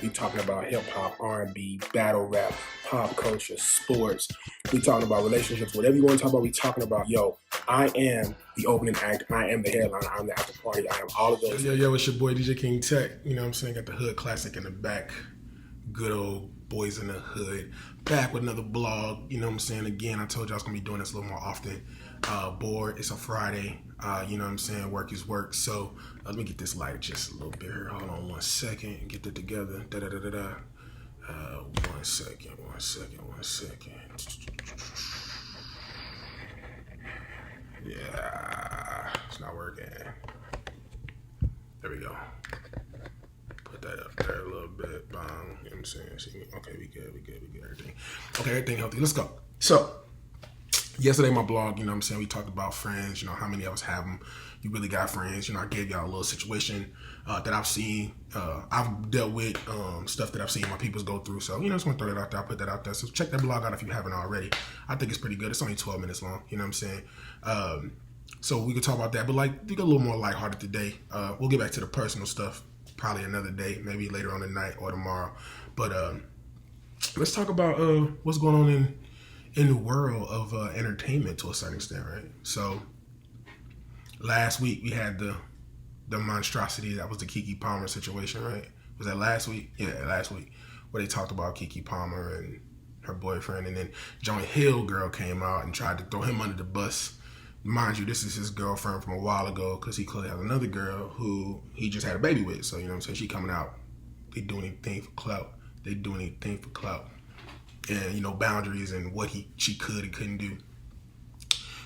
We talking about hip hop, R&B, battle rap, pop culture, sports. We talking about relationships, whatever you want to talk about. We talking about, yo, I am the opening act. I am the headliner. I'm the after party. I am all of those. Yo, it's your boy DJ King Tech. You know what I'm saying? Got the hood classic in the back. Good old boys in the hood. Back with another blog. You know what I'm saying? Again, I told you I was going to be doing this a little more often. Bored. It's a Friday. You know what I'm saying? Work is work. So let me get this light just a little bit here. Hold on 1 second. Get it together. One second. Yeah, it's not working. There we go. Put that up there a little bit. Bang. You know what I'm saying? See, okay, we good. Everything. Okay, everything healthy. Let's go. So, yesterday, my blog, you know what I'm saying? We talked about friends, you know, how many of us have them. You really got friends. You know, I gave y'all a little situation that I've seen. I've dealt with stuff that I've seen my peoples go through. So, you know, just want to throw that out there. I'll put that out there. So, check that blog out if you haven't already. I think it's pretty good. It's only 12 minutes long. You know what I'm saying? So, we could talk about that. But, like, we get a little more lighthearted today. We'll get back to the personal stuff probably another day, maybe later on tonight or tomorrow. But let's talk about what's going on in the world of entertainment to a certain extent, right? So last week we had the monstrosity that was the Keke Palmer situation, right? Was that last week? Yeah, last week, where they talked about Keke Palmer and her boyfriend, and then Jonah Hill girl came out and tried to throw him under the bus. Mind you, this is his girlfriend from a while ago, because he clearly has another girl who he just had a baby with. So, you know what I'm saying? She coming out, they doing anything for clout. And, you know, boundaries and what she could and couldn't do.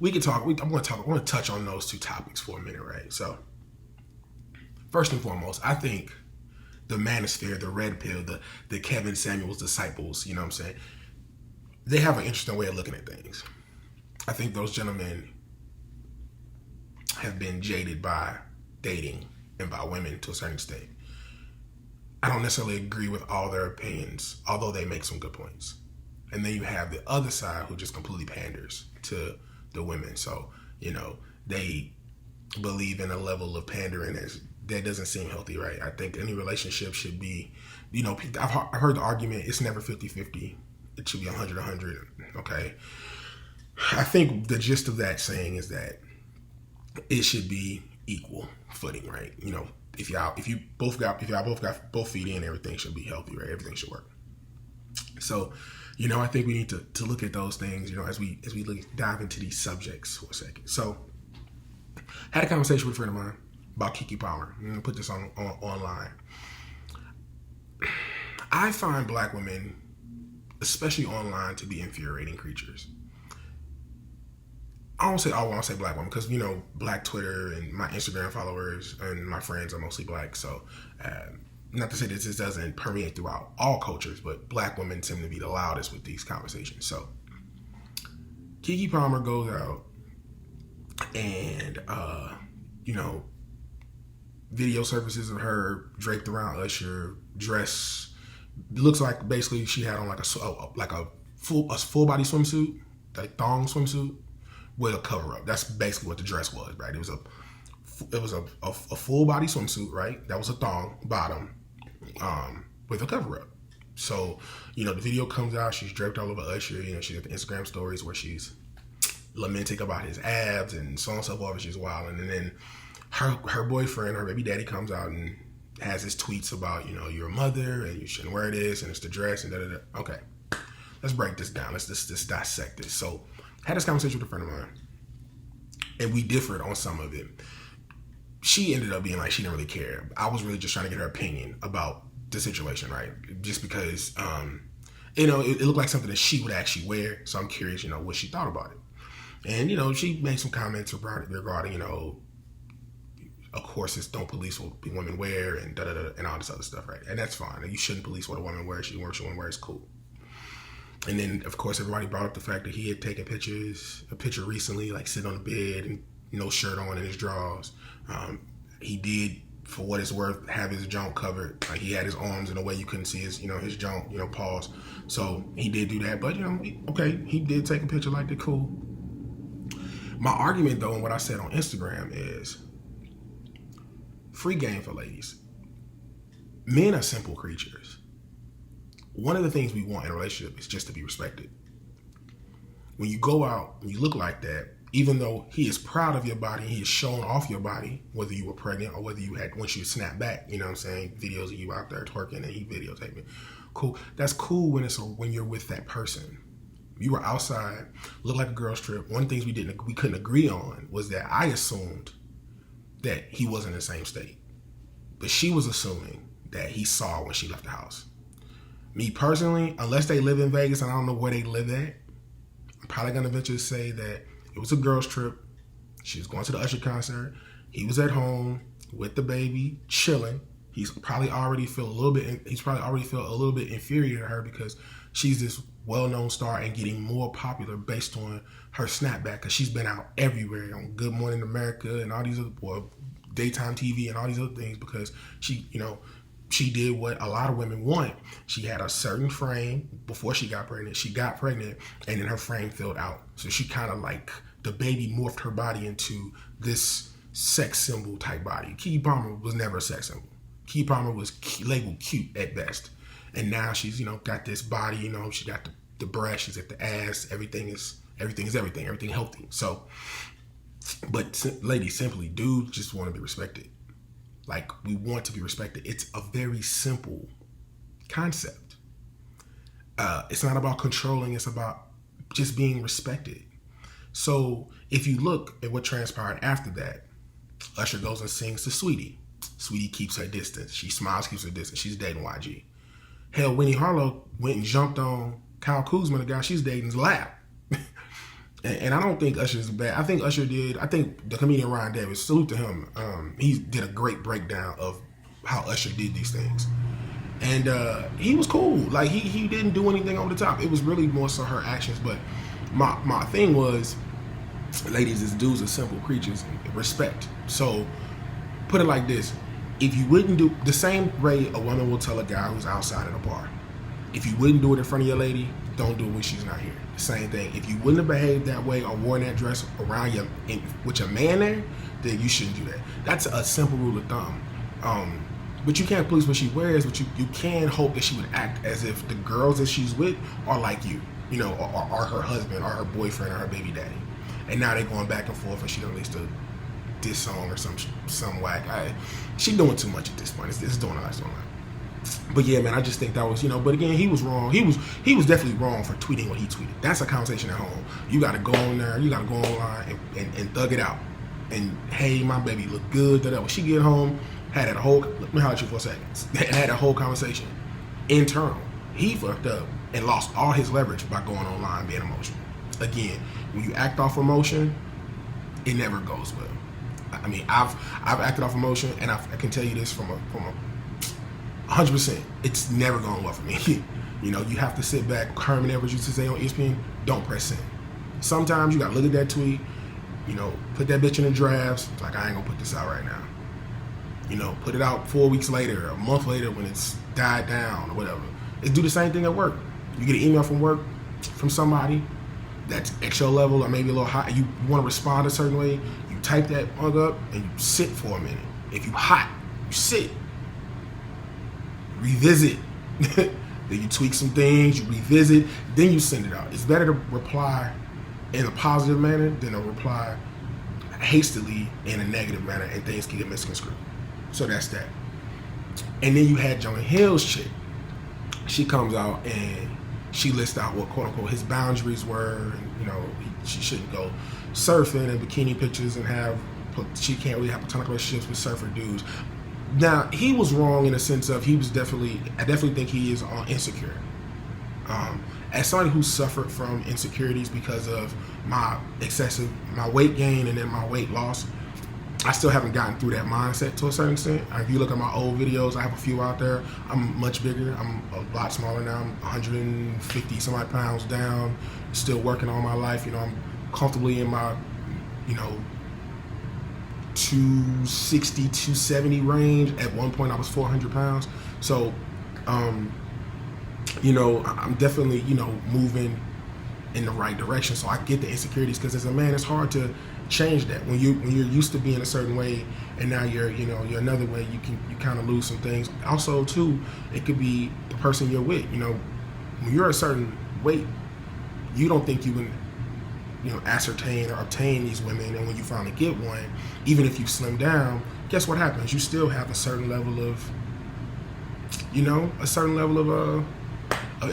We can talk. I want to touch on those two topics for a minute, right? So, first and foremost, I think the manosphere, the red pill, the Kevin Samuels disciples, you know what I'm saying? They have an interesting way of looking at things. I think those gentlemen have been jaded by dating and by women to a certain extent. I don't necessarily agree with all their opinions, although they make some good points. And then you have the other side who just completely panders to the women. So, you know, they believe in a level of pandering that doesn't seem healthy, right? I think any relationship should be, you know, I've heard the argument, it's never 50-50. It should be 100-100, okay? I think the gist of that saying is that it should be equal footing, right? You know, if y'all both got both feet in, everything should be healthy, right? Everything should work. So, you know, I think we need to look at those things, you know, as we dive into these subjects for a second. So, had a conversation with a friend of mine about Keke Palmer. I'm gonna put this on online. I find black women, especially online, to be infuriating creatures. I won't say black women, because, you know, black Twitter and my Instagram followers and my friends are mostly black. So, not to say that this doesn't permeate throughout all cultures, but black women tend to be the loudest with these conversations. So, Keke Palmer goes out and, you know, video surfaces of her draped around Usher, dress, looks like basically she had on like a full body swimsuit, like thong swimsuit, with a cover up. That's basically what the dress was, right? It was a full body swimsuit, right? That was a thong bottom, with a cover up. So, you know, the video comes out, she's draped all over Usher, you know, she's got the Instagram stories where she's lamenting about his abs and so on and so forth, and she's wilding. And then her boyfriend, her baby daddy, comes out and has his tweets about, you know, you're a mother and you shouldn't wear this and it's the dress and da-da-da. Okay, let's break this down. Let's just dissect this. So, had this conversation with a friend of mine, and we differed on some of it. She ended up being like, she didn't really care. I was really just trying to get her opinion about the situation, right? Just because, you know, it looked like something that she would actually wear. So I'm curious, you know, what she thought about it. And, you know, she made some comments regarding, you know, of course, it's don't police what women wear and da-da-da and all this other stuff, right? And that's fine. You shouldn't police what a woman wears. She want to wear, it's cool. And then, of course, everybody brought up the fact that he had taken a picture recently, like sitting on the bed and no shirt on and his drawers. He did, for what it's worth, have his junk covered. Like, he had his arms in a way you couldn't see his, you know, his junk, you know, paws. So he did do that. But, you know, he did take a picture like that, cool. My argument, though, and what I said on Instagram is free game for ladies. Men are simple creatures. One of the things we want in a relationship is just to be respected. When you go out and you look like that, even though he is proud of your body, he is showing off your body, whether you were pregnant or whether you had, once you snap back, you know what I'm saying, videos of you out there twerking and he videotaping. Cool. That's cool when you're with that person. You were outside, looked like a girl's trip. One of the things we couldn't agree on was that I assumed that he wasn't in the same state. But she was assuming that he saw when she left the house. Me personally, unless they live in Vegas and I don't know where they live at, I'm probably going to venture to say that it was a girl's trip. She was going to the Usher concert. He was at home with the baby, chilling. He's probably already feel a little bit inferior to her because she's this well-known star and getting more popular based on her snapback because she's been out everywhere on Good Morning America and all these other, well, daytime TV and all these other things because she did what a lot of women want. She had a certain frame before she got pregnant. She got pregnant and then her frame filled out. So she kind of like, the baby morphed her body into this sex symbol type body. Keke Palmer was never a sex symbol. Keke Palmer was labeled cute at best. And now she's, got this body, she got the breast, she's at the ass, everything healthy. So, but ladies, simply, dudes just want to be respected. Like, we want to be respected. It's a very simple concept. It's not about controlling, it's about just being respected. So if you look at what transpired after that, Usher goes and sings to Sweetie. Sweetie keeps her distance. She smiles, keeps her distance. She's dating YG. Hell, Winnie Harlow went and jumped on Kyle Kuzma, the guy she's dating's lap. And I don't think Usher's bad. I think the comedian Ryan Davis, salute to him. He did a great breakdown of how Usher did these things. And he was cool. Like, he didn't do anything over the top. It was really more so her actions. But my thing was, ladies, these dudes are simple creatures. Respect. So put it like this. If you wouldn't do the same way a woman will tell a guy who's outside at a bar, if you wouldn't do it in front of your lady, don't do it when she's not here. The same thing. If you wouldn't have behaved that way or worn that dress around with your man there, then you shouldn't do that. That's a simple rule of thumb. But you can't police what she wears, but you can hope that she would act as if the girls that she's with are like you, or her husband or her boyfriend or her baby daddy. And now they're going back and forth and she released a diss song or some whack. She doing too much at this point. It's doing a lot. But yeah, man, I just think that was, but again, he was wrong. He was definitely wrong for tweeting what he tweeted. That's a conversation at home. You got to go on there. You got to go online and thug it out. And hey, my baby look good. When she get home, had that whole, let me holler at you for a second. Had that whole conversation internal. He fucked up and lost all his leverage by going online being emotional. Again, when you act off emotion, it never goes well. I mean, I've acted off emotion, and I can tell you this from a 100%. It's never going well for me. You have to sit back. Herman Edwards used to say on ESPN, don't press send. Sometimes you got to look at that tweet, put that bitch in the drafts. Like, I ain't going to put this out right now. Put it out 4 weeks later, a month later when it's died down or whatever. It's do the same thing at work. You get an email from work from somebody that's at your level or maybe a little high. You want to respond a certain way. You type that mug up and you sit for a minute. If you hot, you sit. Revisit. Then you tweak some things, you revisit, then you send it out. It's better to reply in a positive manner than to reply hastily in a negative manner and things can get misconstrued. So that's that. And then you had Jonah Hill's chick. She comes out and she lists out what quote unquote his boundaries were. And, she shouldn't go surfing and bikini pictures and she can't really have platonic relationships with surfer dudes. Now, he was wrong in the sense of I definitely think he is insecure. As somebody who suffered from insecurities because of my weight gain and then my weight loss, I still haven't gotten through that mindset to a certain extent. If you look at my old videos, I have a few out there. I'm much bigger. I'm a lot smaller now. I'm 150 some odd pounds down, still working all my life. I'm comfortably in my, 260, 270 range. At one point I was 400 pounds. So, I'm definitely, moving in the right direction. So I get the insecurities because as a man, it's hard to change that. When you're used to being a certain way and now you're another way, you kind of lose some things. Also too, it could be the person you're with. When you're a certain weight, you don't think you can ascertain or obtain these women, and when you finally get one, even if you slim down, guess what happens? You still have a certain level of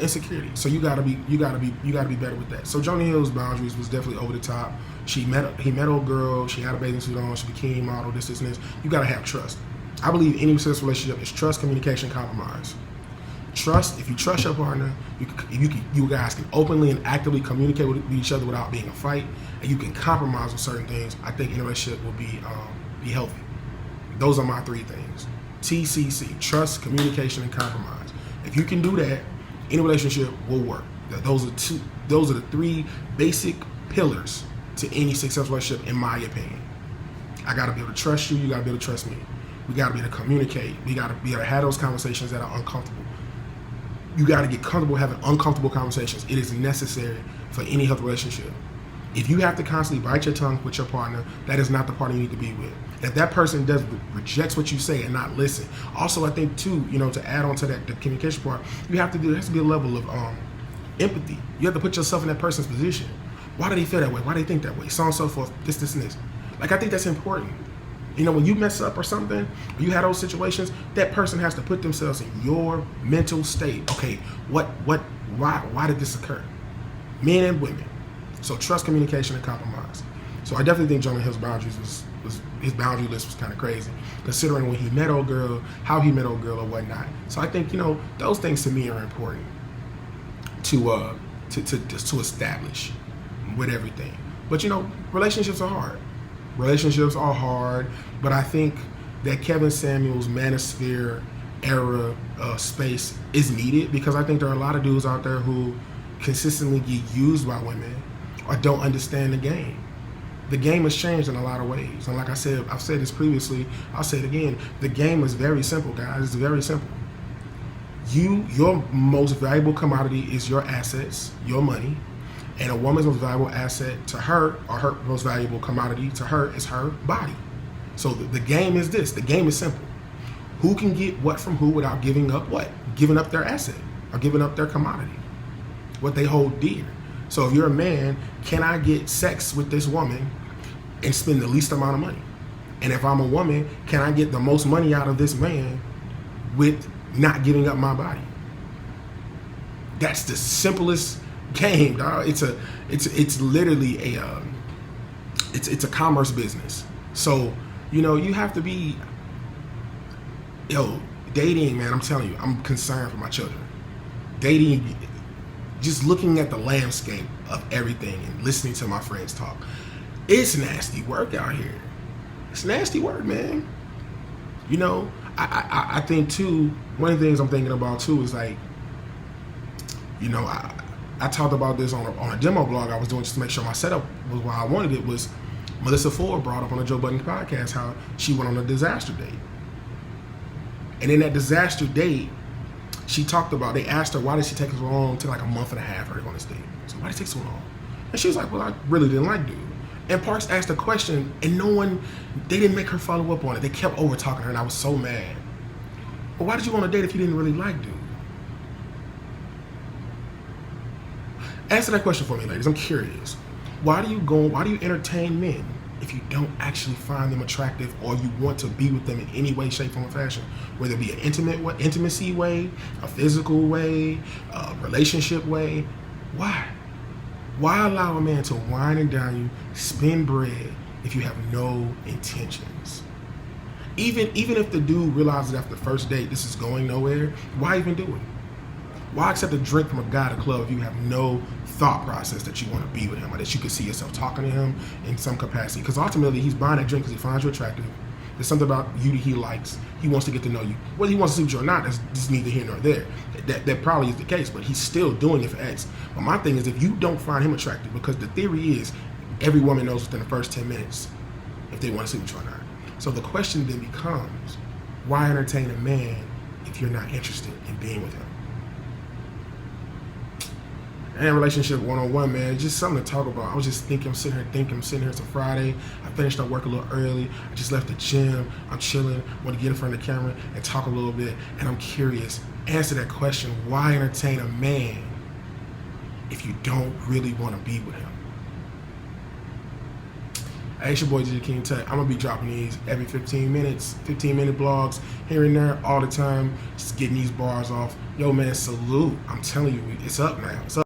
insecurity. So you gotta be better with that. So Jonah Hill's boundaries was definitely over the top. He met a girl, she had a bathing suit on, she bikini model, this and this. You gotta have trust. I believe any successful relationship is trust, communication, compromise. Trust. If you trust your partner, you guys can openly and actively communicate with each other without being a fight, and you can compromise with certain things. I think any relationship will be healthy. Those are my 3 things: TCC, trust, communication, and compromise. If you can do that, any relationship will work. Those are the 3 basic pillars to any successful relationship, in my opinion. I gotta be able to trust you. You gotta be able to trust me. We gotta be able to communicate. We gotta be able to have those conversations that are uncomfortable. You got to get comfortable having uncomfortable conversations. It is necessary for any healthy relationship. If you have to constantly bite your tongue with your partner, that is not the partner you need to be with. If that person rejects what you say and not listen. Also, I think too, to add on to that, the communication part, there has to be a level of empathy. You have to put yourself in that person's position. Why do they feel that way? Why do they think that way? So on and so forth. This, and this. Like, I think that's important. When you mess up or something, or you have those situations, that person has to put themselves in your mental state. Okay, why did this occur? Men and women. So trust, communication, and compromise. So I definitely think Jonah Hill's boundaries was his boundary list was kind of crazy, considering when he met old girl, how he met old girl, or whatnot. So I think those things to me are important to establish with everything. But relationships are hard. Relationships are hard, but I think that Kevin Samuels' manosphere era space is needed, because I think there are a lot of dudes out there who consistently get used by women or don't understand the game. The game has changed in a lot of ways. And like I said, I've said this previously, I'll say it again, the game is very simple, guys. It's very simple. Your most valuable commodity is your assets, your money. And a woman's most valuable asset to her, or her most valuable commodity to her, is her body. So the game is this. The game is simple. Who can get what from who without giving up what? Giving up their asset or giving up their commodity, what they hold dear. So if you're a man, can I get sex with this woman and spend the least amount of money? And if I'm a woman, can I get the most money out of this man with not giving up my body? That's the simplest game, dog. It's literally it's a commerce business. So you have to be dating, man. I'm telling you, I'm concerned for my children. Dating, just looking at the landscape of everything and listening to my friends talk, it's nasty work out here. It's nasty work, man. I think too, one of the things I'm thinking about too is like, I talked about this on a demo blog I was doing just to make sure my setup was why I wanted it. Was Melissa Ford brought up on the Joe Budden podcast how she went on a disaster date. And in that disaster date, she talked about, they asked her, why did she take so long, to like a month and a half for her on this date? So why did it take so long? And she was like, well, I really didn't like dude. And Parks asked a question and they didn't make her follow up on it. They kept over talking her and I was so mad. But why did you go on a date if you didn't really like dude? Answer that question for me, ladies. I'm curious. Why do you entertain men if you don't actually find them attractive or you want to be with them in any way, shape, form, or fashion? Whether it be an intimacy way, a physical way, a relationship way. Why? Why allow a man to wine and dine you, spend bread, if you have no intentions? Even if the dude realizes after the first date this is going nowhere, why even do it? Why accept a drink from a guy at a club if you have no thought process that you want to be with him or that you can see yourself talking to him in some capacity? Because ultimately he's buying that drink because he finds you attractive. There's something about you that he likes. He wants to get to know you. Whether he wants to see you or not, that's just neither here nor there. That probably is the case, but he's still doing it for X. But my thing is, if you don't find him attractive, because the theory is every woman knows within the first 10 minutes if they want to see you or not. So the question then becomes, why entertain a man if you're not interested in being with him? And relationship 101, man, just something to talk about. I was just thinking, I'm sitting here, it's a Friday. I finished up work a little early. I just left the gym. I'm chilling, want to get in front of the camera and talk a little bit. And I'm curious, answer that question, why entertain a man if you don't really want to be with him? Hey, it's your boy DJ King Tech. I'm going to be dropping these every 15 minutes, 15-minute blogs here and there all the time, just getting these bars off. Yo, man, salute. I'm telling you, it's up now. It's up.